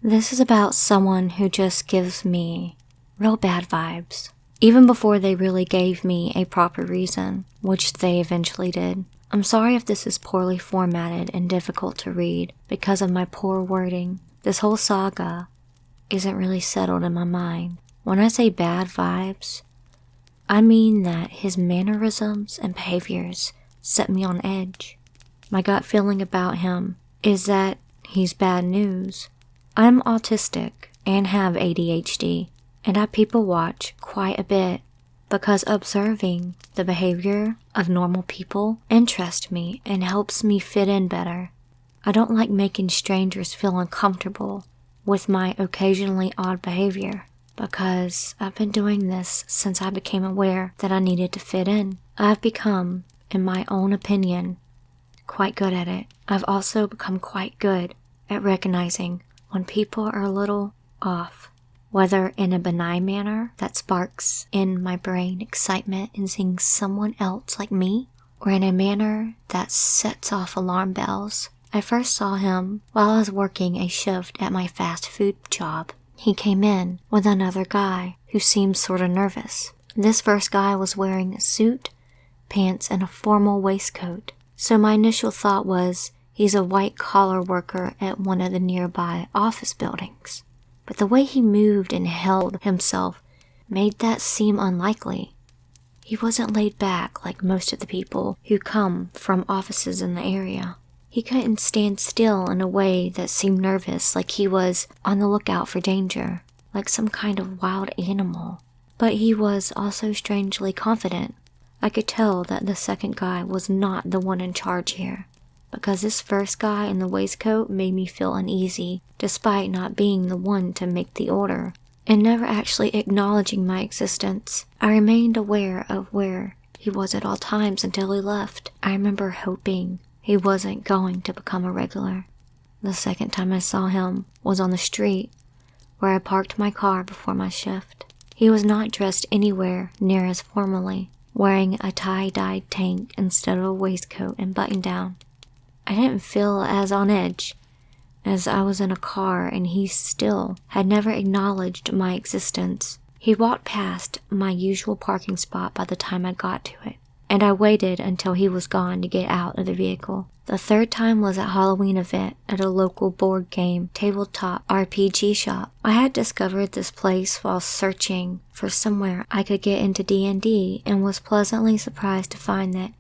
This is about someone who just gives me real bad vibes, even before they really gave me a proper reason, which they eventually did. I'm sorry if this is poorly formatted and difficult to read because of my poor wording. This whole saga isn't really settled in my mind. When I say bad vibes, I mean that his mannerisms and behaviors set me on edge. My gut feeling about him is that he's bad news. I'm autistic and have ADHD, and I people watch quite a bit because observing the behavior of normal people interests me and helps me fit in better. I don't like making strangers feel uncomfortable with my occasionally odd behavior because I've been doing this since I became aware that I needed to fit in. I've become, in my own opinion, quite good at it. I've also become quite good at recognizing when people are a little off, whether in a benign manner that sparks in my brain excitement in seeing someone else like me, or in a manner that sets off alarm bells. I first saw him while I was working a shift at my fast food job. He came in with another guy who seemed sorta nervous. This first guy was wearing a suit, pants, and a formal waistcoat. So my initial thought was, he's a white-collar worker at one of the nearby office buildings. But the way he moved and held himself made that seem unlikely. He wasn't laid back like most of the people who come from offices in the area. He couldn't stand still in a way that seemed nervous, like he was on the lookout for danger, like some kind of wild animal. But he was also strangely confident. I could tell that the second guy was not the one in charge here, because this first guy in the waistcoat made me feel uneasy, despite not being the one to make the order, and never actually acknowledging my existence. I remained aware of where he was at all times until he left. I remember hoping he wasn't going to become a regular. The second time I saw him was on the street, where I parked my car before my shift. He was not dressed anywhere near as formally, wearing a tie-dyed tank instead of a waistcoat and button-down. I didn't feel as on edge, as I was in a car and he still had never acknowledged my existence. He walked past my usual parking spot by the time I got to it, and I waited until he was gone to get out of the vehicle. The third time was at a Halloween event at a local board game tabletop RPG shop. I had discovered this place while searching for somewhere I could get into D&D and was pleasantly surprised to find that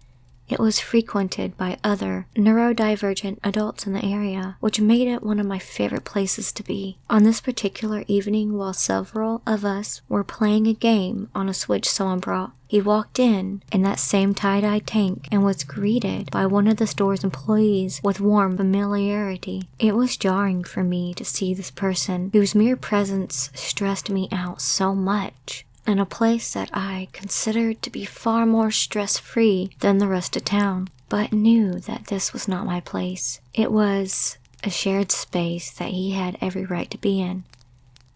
it was frequented by other neurodivergent adults in the area, which made it one of my favorite places to be. On this particular evening, while several of us were playing a game on a Switch someone brought, he walked in that same tie-dye tank and was greeted by one of the store's employees with warm familiarity. It was jarring for me to see this person whose mere presence stressed me out so much, in a place that I considered to be far more stress-free than the rest of town, but knew that this was not my place. It was a shared space that he had every right to be in,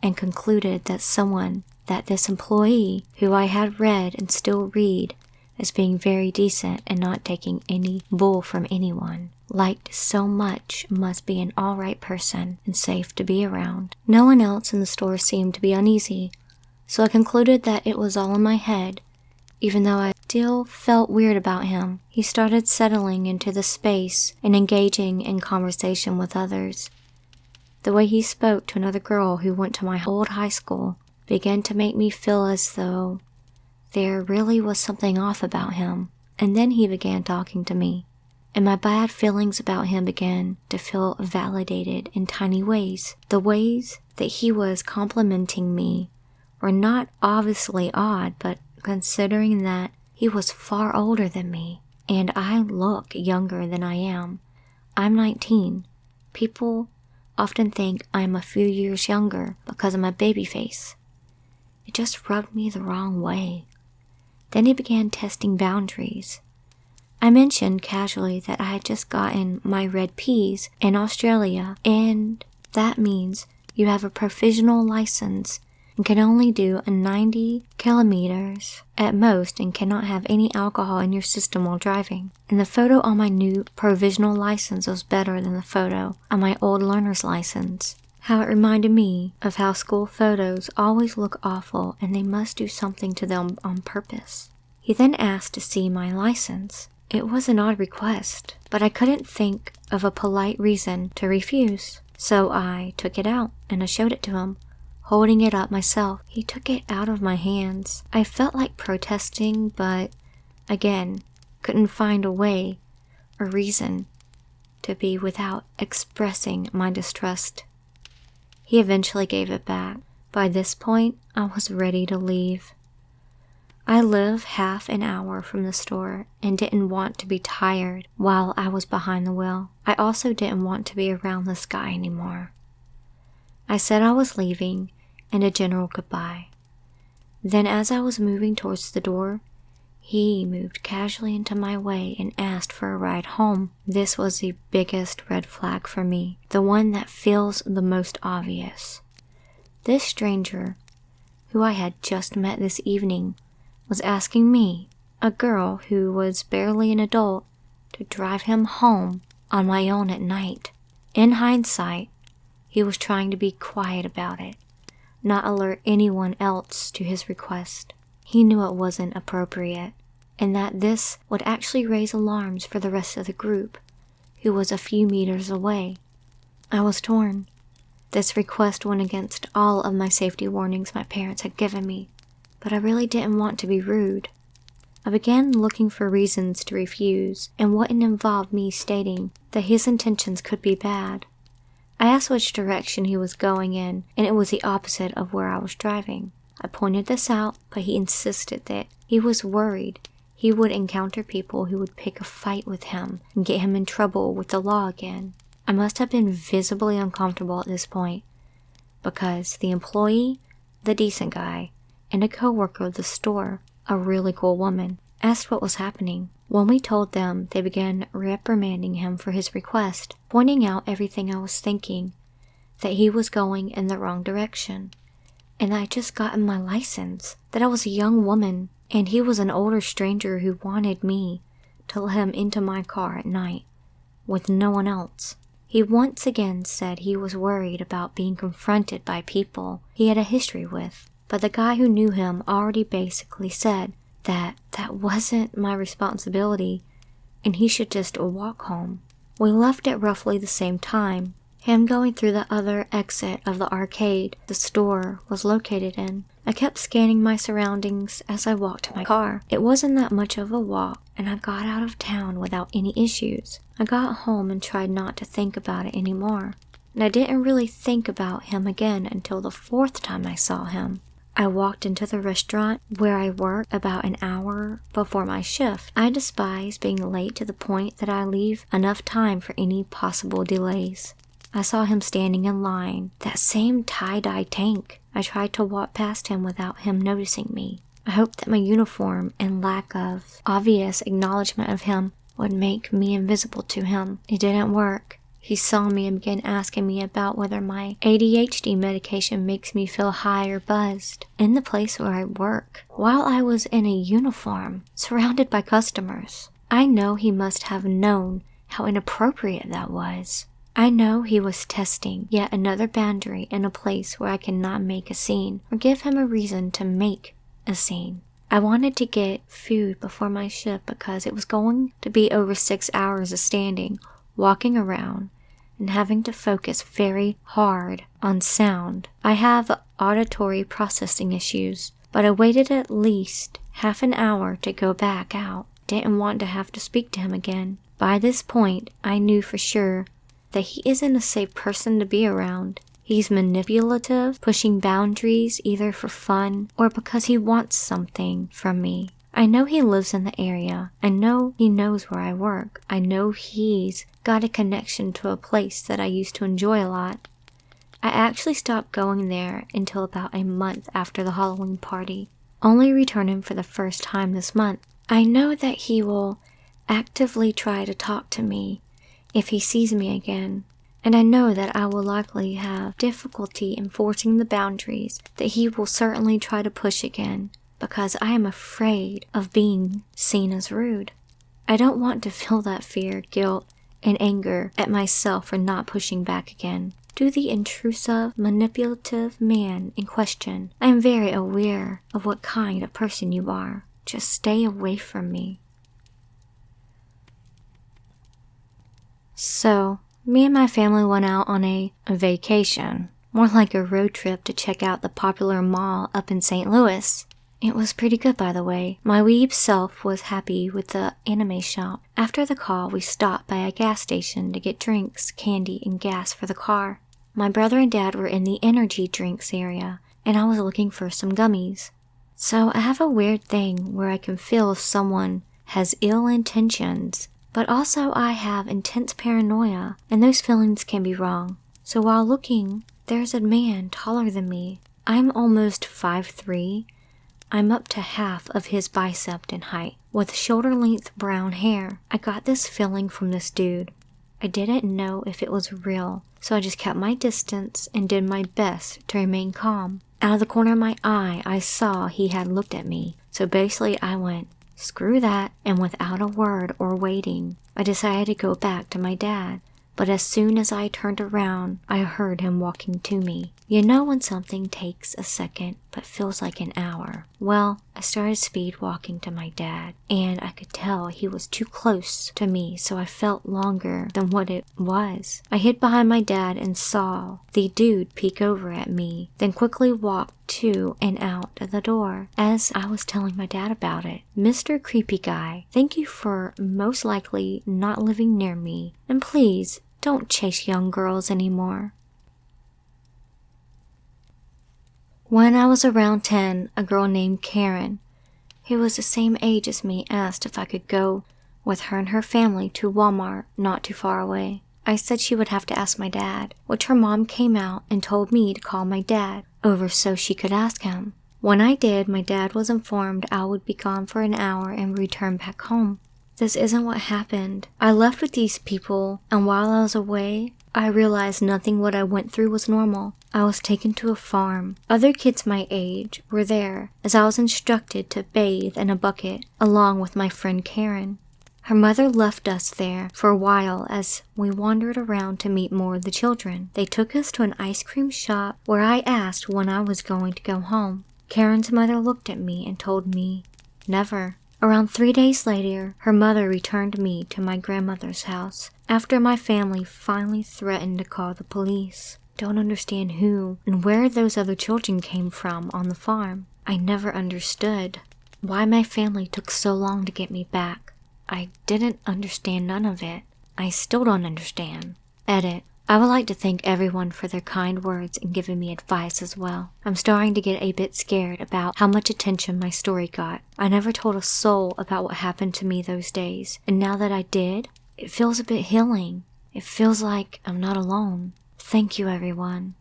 and concluded that this employee, who I had read and still read as being very decent and not taking any bull from anyone, liked so much, must be an alright person and safe to be around. No one else in the store seemed to be uneasy, so I concluded that it was all in my head, even though I still felt weird about him. He started settling into the space and engaging in conversation with others. The way he spoke to another girl who went to my old high school began to make me feel as though there really was something off about him. And then he began talking to me, and my bad feelings about him began to feel validated in tiny ways. The ways that he was complimenting me were not obviously odd, but considering that he was far older than me, and I look younger than I am. I'm 19. People often think I'm a few years younger because of my baby face. It just rubbed me the wrong way. Then he began testing boundaries. I mentioned casually that I had just gotten my red Ps in Australia, and that means you have a provisional license and can only do a 90 kilometers at most and cannot have any alcohol in your system while driving. And the photo on my new provisional license was better than the photo on my old learner's license. how it reminded me of how school photos always look awful and they must do something to them on purpose. He then asked to see my license. It was an odd request, but I couldn't think of a polite reason to refuse. So I took it out and I showed it to him, holding it up myself. He took it out of my hands. I felt like protesting, but again, couldn't find a way or reason to be without expressing my distrust. He eventually gave it back. By this point, I was ready to leave. I live half an hour from the store and didn't want to be tired while I was behind the wheel. I also didn't want to be around this guy anymore. I said I was leaving and a general goodbye. Then as I was moving towards the door, he moved casually into my way and asked for a ride home. This was the biggest red flag for me, the one that feels the most obvious. This stranger, who I had just met this evening, was asking me, a girl who was barely an adult, to drive him home on my own at night. In hindsight, he was trying to be quiet about it, not alert anyone else to his request. He knew it wasn't appropriate, and that this would actually raise alarms for the rest of the group, who was a few meters away. I was torn. This request went against all of my safety warnings my parents had given me, but I really didn't want to be rude. I began looking for reasons to refuse and wouldn't involve me stating that his intentions could be bad. I asked which direction he was going in, and it was the opposite of where I was driving. I pointed this out, but he insisted that he was worried he would encounter people who would pick a fight with him and get him in trouble with the law again. I must have been visibly uncomfortable at this point, because the employee, the decent guy, and a co-worker of the store, a really cool woman, asked what was happening. When we told them, they began reprimanding him for his request, pointing out everything I was thinking, that he was going in the wrong direction, and I had just gotten my license, that I was a young woman, and he was an older stranger who wanted me to let him into my car at night, with no one else. He once again said he was worried about being confronted by people he had a history with, but the guy who knew him already basically said that that wasn't my responsibility and he should just walk home. We left at roughly the same time, him going through the other exit of the arcade the store was located in. I kept scanning my surroundings as I walked to my car. It wasn't that much of a walk, and I got out of town without any issues. I got home and tried not to think about it anymore, and I didn't really think about him again until the fourth time I saw him. I walked into the restaurant where I work about an hour before my shift. I despise being late to the point that I leave enough time for any possible delays. I saw him standing in line, that same tie-dye tank. I tried to walk past him without him noticing me. I hoped that my uniform and lack of obvious acknowledgement of him would make me invisible to him. It didn't work. He saw me and began asking me about whether my ADHD medication makes me feel high or buzzed in the place where I work, while I was in a uniform, surrounded by customers. I know he must have known how inappropriate that was. I know he was testing yet another boundary in a place where I cannot make a scene or give him a reason to make a scene. I wanted to get food before my shift because it was going to be over 6 hours of standing, walking around, and having to focus very hard on sound. I have auditory processing issues, but I waited at least half an hour to go back out. Didn't want to have to speak to him again. By this point, I knew for sure that he isn't a safe person to be around. He's manipulative, pushing boundaries either for fun or because he wants something from me. I know he lives in the area. I know he knows where I work. I know he's got a connection to a place that I used to enjoy a lot. I actually stopped going there until about a month after the Halloween party, only returning for the first time this month. I know that he will actively try to talk to me if he sees me again, and I know that I will likely have difficulty enforcing the boundaries that he will certainly try to push again, because I am afraid of being seen as rude. I don't want to feel that fear, guilt, and anger at myself for not pushing back again. to the intrusive, manipulative man in question. I am very aware of what kind of person you are. Just stay away from me. So, me and my family went out on a vacation, more like a road trip to check out the popular mall up in St. Louis. It was pretty good, by the way. My weeb self was happy with the anime shop. After the call, we stopped by a gas station to get drinks, candy, and gas for the car. My brother and dad were in the energy drinks area, and I was looking for some gummies. So I have a weird thing where I can feel if someone has ill intentions, but also I have intense paranoia, and those feelings can be wrong. So while looking, there's a man taller than me. I'm almost 5'3". I'm up to half of his bicep in height, with shoulder-length brown hair. I got this feeling from this dude. I didn't know if it was real, so I just kept my distance and did my best to remain calm. Out of the corner of my eye, I saw he had looked at me, so basically I went, screw that, and without a word or waiting, I decided to go back to my dad. But as soon as I turned around, I heard him walking to me. You know when something takes a second but feels like an hour? Well, I started speed walking to my dad, and I could tell he was too close to me, so I felt longer than what it was. I hid behind my dad and saw the dude peek over at me, then quickly walked to and out of the door as I was telling my dad about it. Mr. Creepy Guy, thank you for most likely not living near me, and please don't chase young girls anymore. When I was around 10, a girl named Karen, who was the same age as me, asked if I could go with her and her family to Walmart not too far away. I said she would have to ask my dad, which her mom came out and told me to call my dad over so she could ask him. When I did, my dad was informed I would be gone for an hour and return back home. This isn't what happened. I left with these people, and while I was away, I realized nothing what I went through was normal. I was taken to a farm. Other kids my age were there, as I was instructed to bathe in a bucket, along with my friend Karen. Her mother left us there for a while as we wandered around to meet more of the children. They took us to an ice cream shop where I asked when I was going to go home. Karen's mother looked at me and told me, never. Around 3 days later, her mother returned me to my grandmother's house after my family finally threatened to call the police. Don't understand who and where those other children came from on the farm. I never understood why my family took so long to get me back. I didn't understand none of it. I still don't understand. Edit. I would like to thank everyone for their kind words and giving me advice as well. I'm starting to get a bit scared about how much attention my story got. I never told a soul about what happened to me those days, and now that I did, it feels a bit healing. It feels like I'm not alone. Thank you, everyone.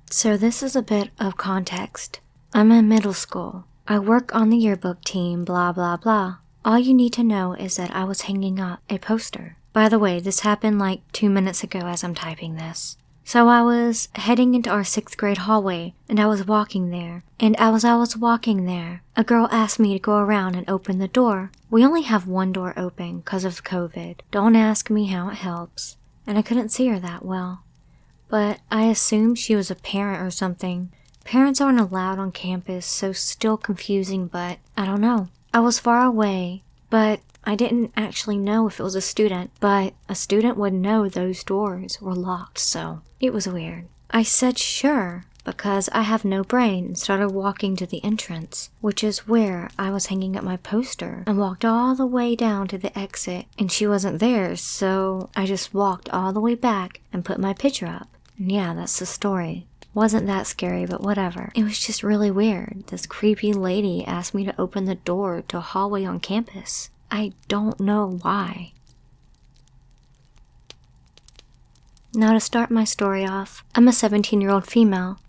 So this is a bit of context. I'm in middle school. I work on the yearbook team, blah blah blah. All you need to know is that I was hanging up a poster. By the way, this happened like 2 minutes ago as I'm typing this. So I was heading into our 6th grade hallway, and I was walking there. And as I was walking there, a girl asked me to go around and open the door. We only have one door open because of COVID. Don't ask me how it helps. And I couldn't see her that well. But I assumed she was a parent or something. Parents aren't allowed on campus, so still confusing, but I don't know. I was far away, but I didn't actually know if it was a student, but a student would know those doors were locked, so it was weird. I said sure, because I have no brain, and started walking to the entrance, which is where I was hanging up my poster, and walked all the way down to the exit, and she wasn't there, so I just walked all the way back and put my picture up. And yeah, that's the story. Wasn't that scary, but whatever. It was just really weird. This creepy lady asked me to open the door to a hallway on campus. I don't know why. Now to start my story off, I'm a 17-year-old female,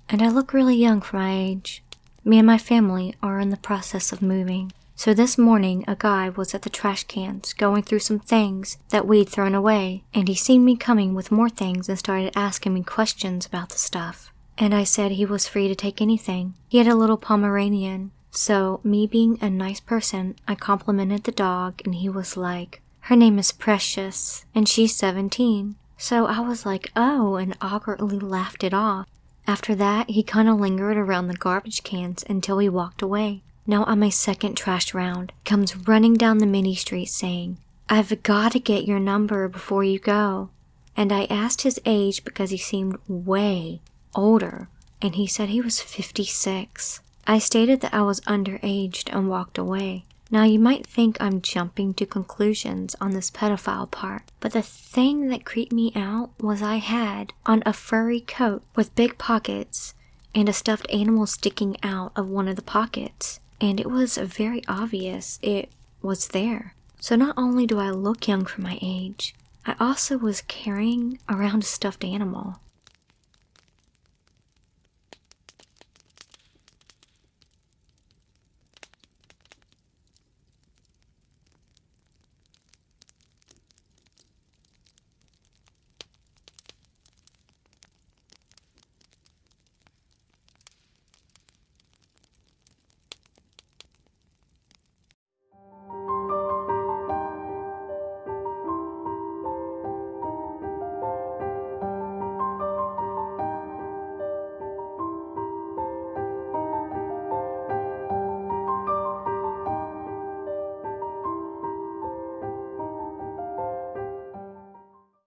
and I look really young for my age. Me and my family are in the process of moving. So this morning, a guy was at the trash cans going through some things that we'd thrown away, and he seen me coming with more things and started asking me questions about the stuff. And I said he was free to take anything. He had a little Pomeranian. So, me being a nice person, I complimented the dog, and he was like, her name is Precious, and she's 17. So I was like, oh, and awkwardly laughed it off. After that, he kind of lingered around the garbage cans until we walked away. Now on my second trash round, comes running down the mini street saying, I've got to get your number before you go. And I asked his age because he seemed way older, and he said he was 56. I stated that I was underaged and walked away. Now you might think I'm jumping to conclusions on this pedophile part, but the thing that creeped me out was I had on a furry coat with big pockets and a stuffed animal sticking out of one of the pockets. And it was very obvious it was there. So not only do I look young for my age, I also was carrying around a stuffed animal.